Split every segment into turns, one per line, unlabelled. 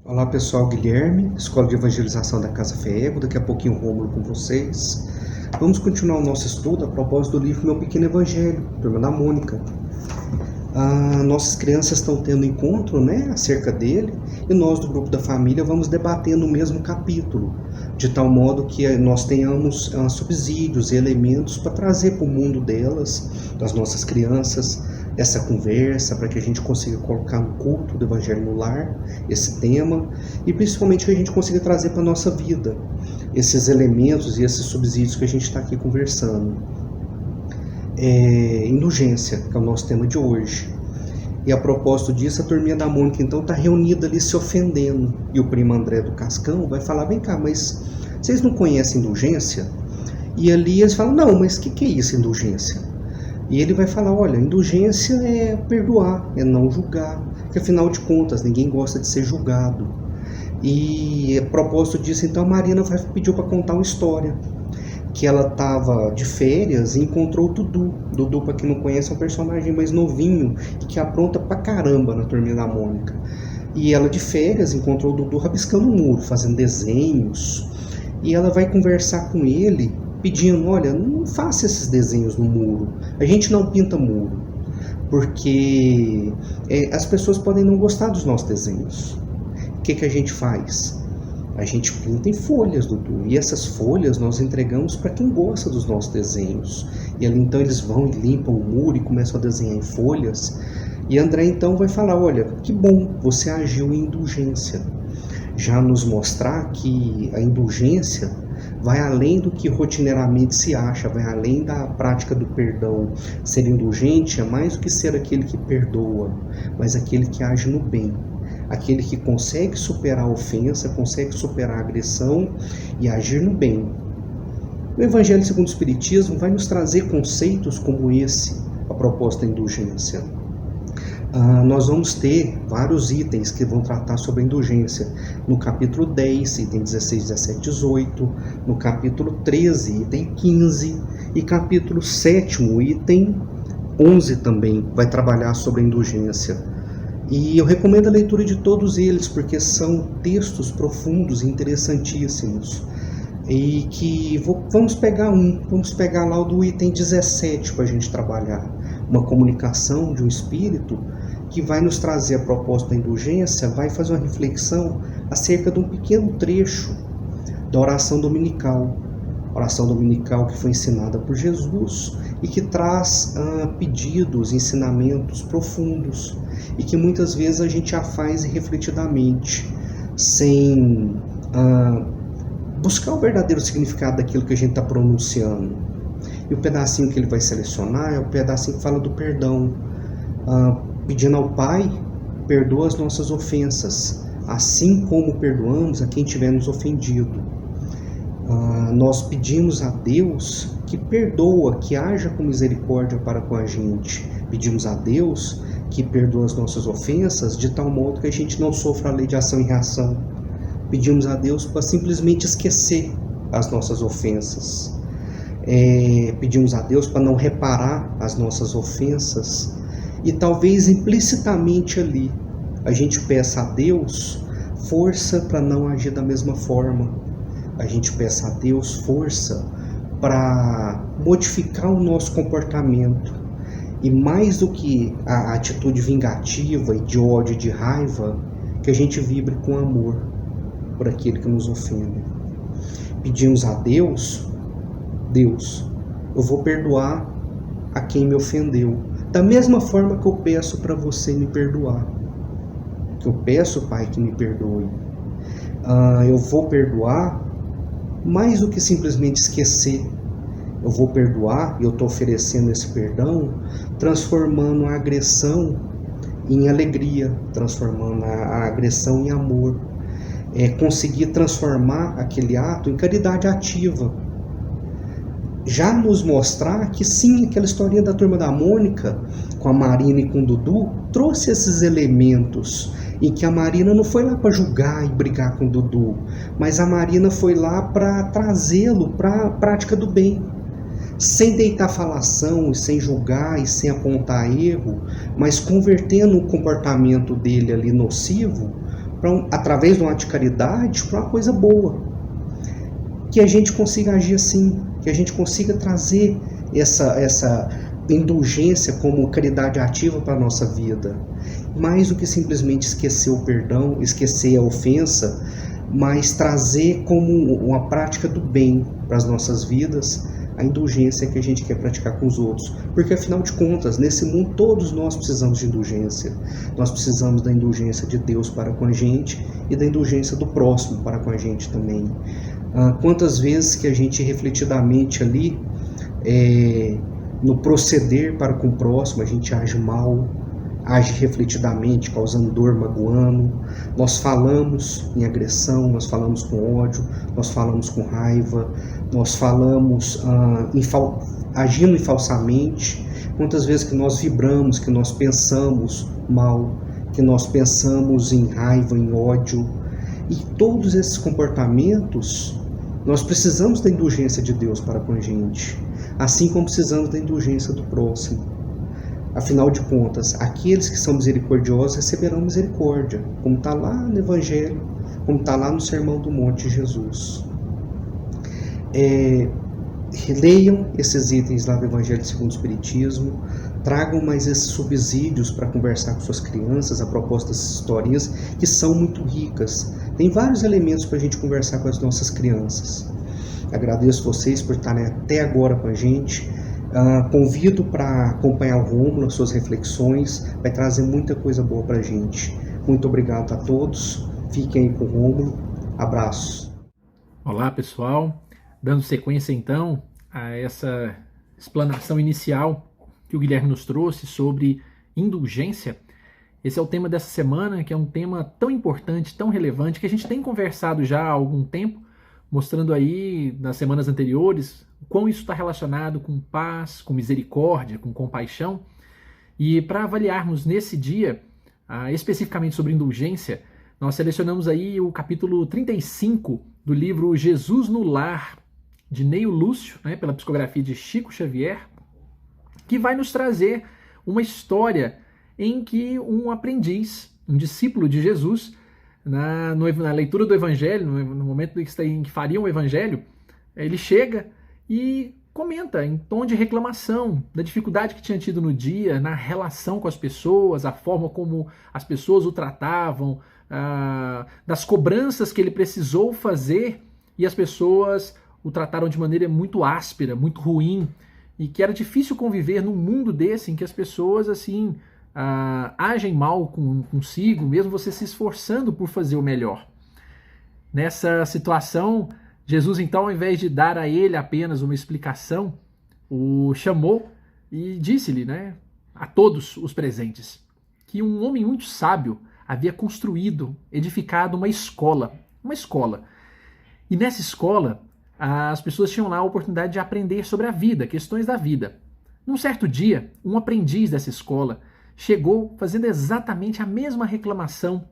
Olá pessoal, Guilherme, Escola de Evangelização da Casa Fé Ego, daqui a pouquinho o Rômulo com vocês. Vamos continuar o nosso estudo a propósito do livro Meu Pequeno Evangelho, Turma da Mônica. Nossas crianças estão tendo encontro, acerca dele, e nós do grupo da família vamos debatendo o mesmo capítulo, de tal modo que nós tenhamos subsídios e elementos para trazer para o mundo delas, das nossas crianças, essa conversa, para que a gente consiga colocar no culto do Evangelho no lar, esse tema, e principalmente que a gente consiga trazer para a nossa vida, esses elementos e esses subsídios que a gente está aqui conversando. Indulgência, que é o nosso tema de hoje. E a propósito disso, a turminha da Mônica então está reunida ali se ofendendo, e o primo André do Cascão vai falar: vem cá, mas vocês não conhecem indulgência? E ali eles falam: não, mas o que é isso, indulgência? E ele vai falar: olha, indulgência é perdoar, é não julgar, porque afinal de contas ninguém gosta de ser julgado. E a propósito disso, então, a Marina pediu para contar uma história, que ela estava de férias e encontrou o Dudu. Dudu, para quem não conhece, é um personagem mais novinho e que apronta pra caramba na Turminha da Mônica. E ela de férias encontrou o Dudu rabiscando o muro, fazendo desenhos, e ela vai conversar com ele pedindo: olha, não faça esses desenhos no muro, a gente não pinta muro, porque as pessoas podem não gostar dos nossos desenhos. O que a gente faz? A gente pinta em folhas, Dudu, e essas folhas nós entregamos para quem gosta dos nossos desenhos. E ali então eles vão e limpam o muro e começam a desenhar em folhas. E André então vai falar: olha, que bom, você agiu em indulgência. Já nos mostrar que a indulgência vai além do que rotineiramente se acha, vai além da prática do perdão. Ser indulgente é mais do que ser aquele que perdoa, mas aquele que age no bem. Aquele que consegue superar a ofensa, consegue superar a agressão e agir no bem. O Evangelho segundo o Espiritismo vai nos trazer conceitos como esse, a propósito da indulgência. Nós vamos ter vários itens que vão tratar sobre a indulgência. No capítulo 10, item 16, 17, 18. No capítulo 13, item 15. E capítulo 7, item 11 também, vai trabalhar sobre a indulgência. E eu recomendo a leitura de todos eles, porque são textos profundos e interessantíssimos. E que vamos pegar lá o do item 17 para a gente trabalhar. Uma comunicação de um espírito que vai nos trazer a proposta da indulgência, vai fazer uma reflexão acerca de um pequeno trecho da oração dominical. Oração dominical que foi ensinada por Jesus e que traz pedidos, ensinamentos profundos e que muitas vezes a gente a faz irrefletidamente, sem buscar o verdadeiro significado daquilo que a gente está pronunciando. E o pedacinho que ele vai selecionar é o pedacinho que fala do perdão, pedindo ao Pai: perdoa as nossas ofensas, assim como perdoamos a quem tiver nos ofendido. Nós pedimos a Deus que perdoa, que haja com misericórdia para com a gente. Pedimos a Deus que perdoa as nossas ofensas de tal modo que a gente não sofra a lei de ação e reação. Pedimos a Deus para simplesmente esquecer as nossas ofensas. Pedimos a Deus para não reparar as nossas ofensas. E talvez implicitamente ali a gente peça a Deus força para não agir da mesma forma. A gente peça a Deus força para modificar o nosso comportamento. E mais do que a atitude vingativa e de ódio e de raiva, que a gente vibre com amor por aquele que nos ofende. Pedimos a Deus: Deus, eu vou perdoar a quem me ofendeu, da mesma forma que eu peço para você me perdoar. Que eu peço, Pai, que me perdoe. Eu vou perdoar mais do que simplesmente esquecer. Eu vou perdoar, e eu estou oferecendo esse perdão, transformando a agressão em alegria, transformando a agressão em amor. Conseguir transformar aquele ato em caridade ativa. Já nos mostrar que sim, aquela historinha da Turma da Mônica, com a Marina e com o Dudu, trouxe esses elementos em que a Marina não foi lá para julgar e brigar com o Dudu, mas a Marina foi lá para trazê-lo para a prática do bem, sem deitar falação, sem julgar e sem apontar erro, mas convertendo o comportamento dele ali nocivo através de um ato de caridade, para uma coisa boa. Que a gente consiga agir assim, que a gente consiga trazer essa indulgência como caridade ativa para a nossa vida. Mais do que simplesmente esquecer o perdão, esquecer a ofensa, mas trazer como uma prática do bem para as nossas vidas a indulgência que a gente quer praticar com os outros. Porque, afinal de contas, nesse mundo todos nós precisamos de indulgência. Nós precisamos da indulgência de Deus para com a gente e da indulgência do próximo para com a gente também. Quantas vezes que a gente refletidamente ali, no proceder para com o próximo, a gente age mal, age refletidamente, causando dor, magoando. Nós falamos em agressão, nós falamos com ódio, nós falamos com raiva, nós falamos agindo falsamente. Quantas vezes que nós vibramos, que nós pensamos mal, que nós pensamos em raiva, em ódio. E todos esses comportamentos, nós precisamos da indulgência de Deus para com a gente, assim como precisamos da indulgência do próximo. Afinal de contas, aqueles que são misericordiosos receberão misericórdia, como está lá no Evangelho, como está lá no Sermão do Monte de Jesus. Leiam esses itens lá do Evangelho segundo o Espiritismo, tragam mais esses subsídios para conversar com suas crianças, a propósito dessas historinhas, que são muito ricas. Tem vários elementos para a gente conversar com as nossas crianças. Agradeço vocês por estarem até agora com a gente. Convido para acompanhar o Rômulo, as suas reflexões, vai trazer muita coisa boa para a gente. Muito obrigado a todos, fiquem aí com o Rômulo, abraços.
Olá pessoal, dando sequência então a essa explanação inicial que o Guilherme nos trouxe sobre indulgência. Esse é o tema dessa semana, que é um tema tão importante, tão relevante, que a gente tem conversado já há algum tempo, mostrando aí nas semanas anteriores o quão isso está relacionado com paz, com misericórdia, com compaixão. E para avaliarmos nesse dia, especificamente sobre indulgência, nós selecionamos aí o capítulo 35 do livro Jesus no Lar, de Neio Lúcio, pela psicografia de Chico Xavier, que vai nos trazer uma história em que um aprendiz, um discípulo de Jesus, na leitura do Evangelho, no momento em que faria um Evangelho, ele chega e comenta em tom de reclamação da dificuldade que tinha tido no dia, na relação com as pessoas, a forma como as pessoas o tratavam, das cobranças que ele precisou fazer e as pessoas o trataram de maneira muito áspera, muito ruim, e que era difícil conviver num mundo desse em que as pessoas assim agem mal consigo, mesmo você se esforçando por fazer o melhor. Nessa situação, Jesus, então, ao invés de dar a ele apenas uma explicação, o chamou e disse-lhe, a todos os presentes, que um homem muito sábio havia construído, edificado uma escola. E nessa escola, as pessoas tinham lá a oportunidade de aprender sobre a vida, questões da vida. Num certo dia, um aprendiz dessa escola chegou fazendo exatamente a mesma reclamação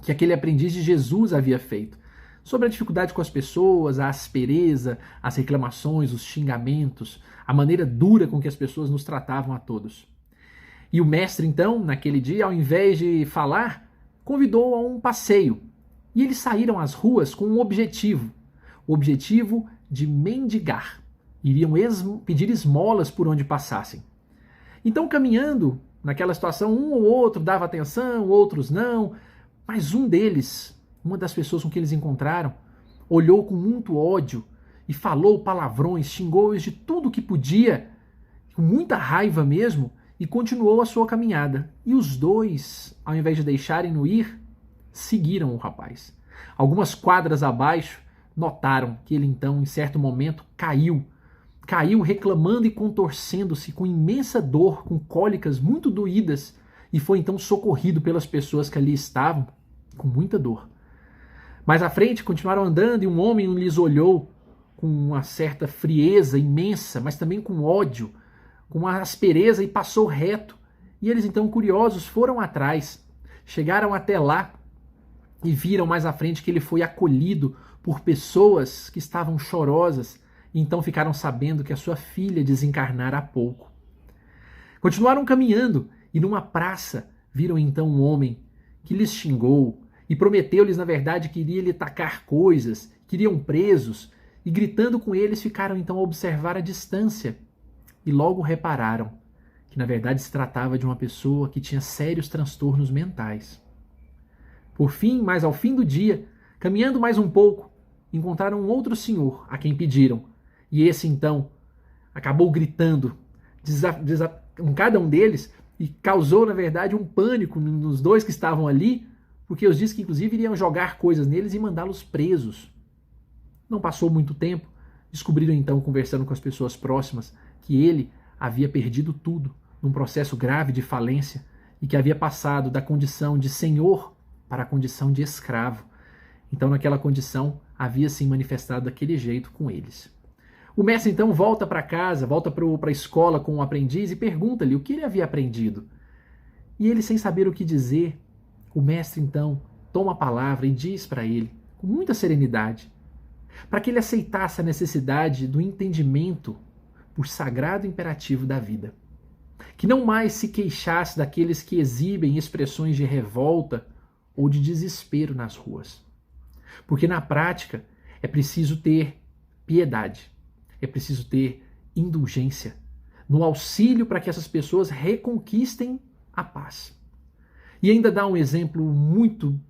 que aquele aprendiz de Jesus havia feito, sobre a dificuldade com as pessoas, a aspereza, as reclamações, os xingamentos, a maneira dura com que as pessoas nos tratavam a todos. E o mestre, então, naquele dia, ao invés de falar, convidou a um passeio. E eles saíram às ruas com um objetivo, o objetivo de mendigar. Iriam pedir esmolas por onde passassem. Então, caminhando naquela situação, um ou outro dava atenção, outros não, mas um deles, uma das pessoas com que eles encontraram, olhou com muito ódio e falou palavrões, xingou-os de tudo que podia, com muita raiva mesmo, e continuou a sua caminhada. E os dois, ao invés de deixarem-no ir, seguiram o rapaz. Algumas quadras abaixo, notaram que ele então, em certo momento, caiu reclamando e contorcendo-se com imensa dor, com cólicas muito doídas, e foi então socorrido pelas pessoas que ali estavam, com muita dor. Mais à frente, continuaram andando e um homem lhes olhou com uma certa frieza imensa, mas também com ódio, com uma aspereza, e passou reto. E eles então, curiosos, foram atrás, chegaram até lá e viram mais à frente que ele foi acolhido por pessoas que estavam chorosas, e então ficaram sabendo que a sua filha desencarnara há pouco. Continuaram caminhando e numa praça viram então um homem que lhes xingou e prometeu-lhes, na verdade, que iria lhe tacar coisas, que iriam presos, e gritando com eles ficaram então a observar a distância e logo repararam que na verdade se tratava de uma pessoa que tinha sérios transtornos mentais. Por fim, mais ao fim do dia, caminhando mais um pouco, encontraram um outro senhor a quem pediram, e esse então acabou gritando com cada um deles e causou na verdade um pânico nos dois que estavam ali, porque os disse que inclusive iriam jogar coisas neles e mandá-los presos. Não passou muito tempo, descobriram então, conversando com as pessoas próximas, que ele havia perdido tudo num processo grave de falência e que havia passado da condição de senhor para a condição de escravo. Então, naquela condição, havia se manifestado daquele jeito com eles. O mestre então volta para casa, volta para a escola com o aprendiz e pergunta-lhe o que ele havia aprendido. E ele, sem saber o que dizer, o mestre então toma a palavra e diz para ele, com muita serenidade, para que ele aceitasse a necessidade do entendimento por sagrado imperativo da vida. Que não mais se queixasse daqueles que exibem expressões de revolta ou de desespero nas ruas. Porque na prática é preciso ter piedade, é preciso ter indulgência no auxílio para que essas pessoas reconquistem a paz. E ainda dá um exemplo muito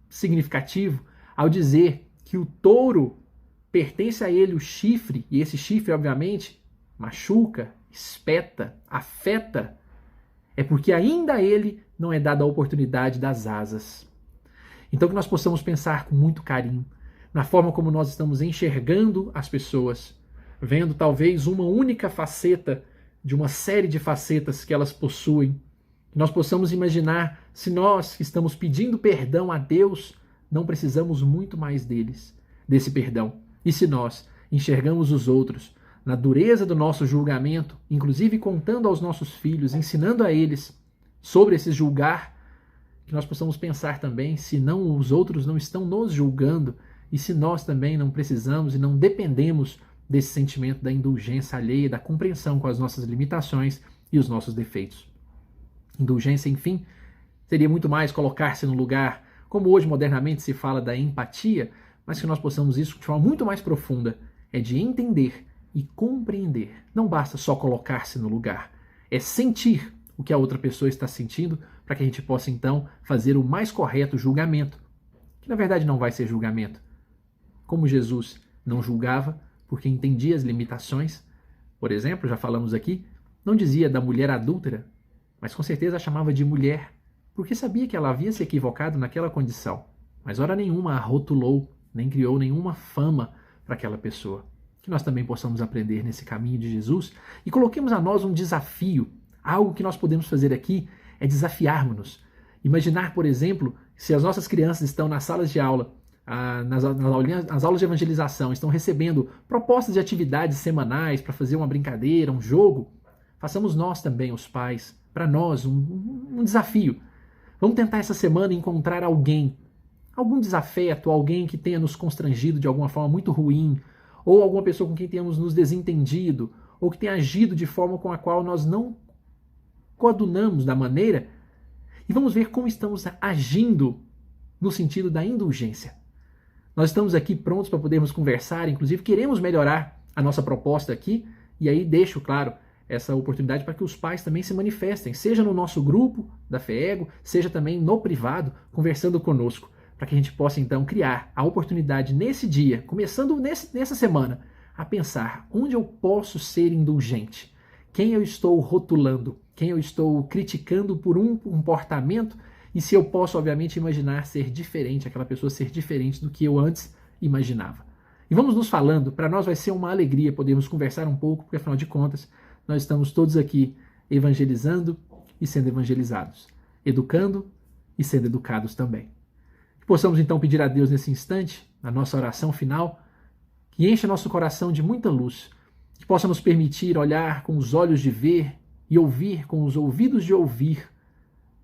significativo ao dizer que o touro pertence a ele o chifre, e esse chifre, obviamente, machuca, espeta, afeta, é porque ainda a ele não é dada a oportunidade das asas. Então que nós possamos pensar com muito carinho na forma como nós estamos enxergando as pessoas, vendo talvez uma única faceta de uma série de facetas que elas possuem. Que nós possamos imaginar se nós que estamos pedindo perdão a Deus, não precisamos muito mais desse perdão. E se nós enxergamos os outros na dureza do nosso julgamento, inclusive contando aos nossos filhos, ensinando a eles sobre esse julgar, que nós possamos pensar também se não os outros não estão nos julgando e se nós também não precisamos e não dependemos desse sentimento da indulgência alheia, da compreensão com as nossas limitações e os nossos defeitos. Indulgência, enfim, seria muito mais colocar-se no lugar, como hoje modernamente se fala da empatia, mas que nós possamos isso de forma muito mais profunda, é de entender e compreender. Não basta só colocar-se no lugar, é sentir o que a outra pessoa está sentindo para que a gente possa então fazer o mais correto julgamento, que na verdade não vai ser julgamento. Como Jesus não julgava porque entendia as limitações, por exemplo, já falamos aqui, não dizia da mulher adúltera, mas com certeza a chamava de mulher, porque sabia que ela havia se equivocado naquela condição, mas hora nenhuma a rotulou, nem criou nenhuma fama para aquela pessoa. Que nós também possamos aprender nesse caminho de Jesus e coloquemos a nós um desafio. Algo que nós podemos fazer aqui é desafiarmos-nos. Imaginar, por exemplo, se as nossas crianças estão nas salas de aula, nas aulas de evangelização, estão recebendo propostas de atividades semanais para fazer uma brincadeira, um jogo, façamos nós também, os pais, para nós, um desafio. Vamos tentar essa semana encontrar alguém, algum desafeto, alguém que tenha nos constrangido de alguma forma muito ruim, ou alguma pessoa com quem tenhamos nos desentendido, ou que tenha agido de forma com a qual nós não coadunamos da maneira, e vamos ver como estamos agindo no sentido da indulgência. Nós estamos aqui prontos para podermos conversar, inclusive queremos melhorar a nossa proposta aqui, e aí deixo, claro, essa oportunidade para que os pais também se manifestem, seja no nosso grupo da FEEGO, seja também no privado, conversando conosco, para que a gente possa então criar a oportunidade nesse dia, começando nessa semana, a pensar onde eu posso ser indulgente, quem eu estou rotulando, quem eu estou criticando por um comportamento e se eu posso, obviamente, imaginar ser diferente, aquela pessoa ser diferente do que eu antes imaginava. E vamos nos falando, para nós vai ser uma alegria podermos conversar um pouco, porque afinal de contas, nós estamos todos aqui evangelizando e sendo evangelizados, educando e sendo educados também. Que possamos então pedir a Deus nesse instante, na nossa oração final, que encha nosso coração de muita luz, que possa nos permitir olhar com os olhos de ver e ouvir com os ouvidos de ouvir,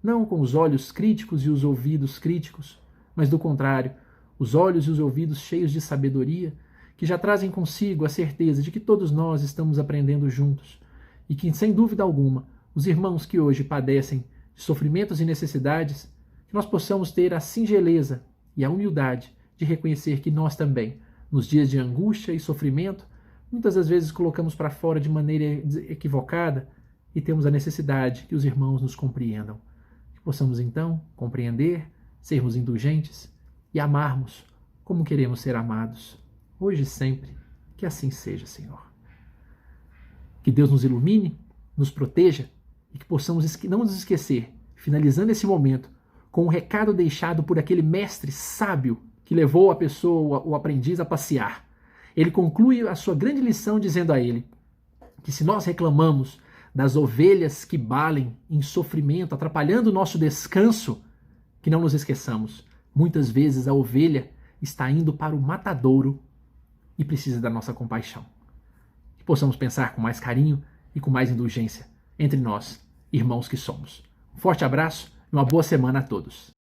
não com os olhos críticos e os ouvidos críticos, mas do contrário, os olhos e os ouvidos cheios de sabedoria, que já trazem consigo a certeza de que todos nós estamos aprendendo juntos e que, sem dúvida alguma, os irmãos que hoje padecem de sofrimentos e necessidades, que nós possamos ter a singeleza e a humildade de reconhecer que nós também, nos dias de angústia e sofrimento, muitas das vezes colocamos para fora de maneira equivocada e temos a necessidade que os irmãos nos compreendam. Que possamos então compreender, sermos indulgentes e amarmos como queremos ser amados, hoje e sempre. Que assim seja, Senhor. Que Deus nos ilumine, nos proteja e que possamos não nos esquecer, finalizando esse momento, com um recado deixado por aquele mestre sábio que levou a pessoa, o aprendiz, a passear. Ele conclui a sua grande lição dizendo a ele que se nós reclamamos das ovelhas que balem em sofrimento, atrapalhando o nosso descanso, que não nos esqueçamos. Muitas vezes a ovelha está indo para o matadouro e precisa da nossa compaixão. Que possamos pensar com mais carinho e com mais indulgência entre nós, irmãos que somos. Um forte abraço e uma boa semana a todos.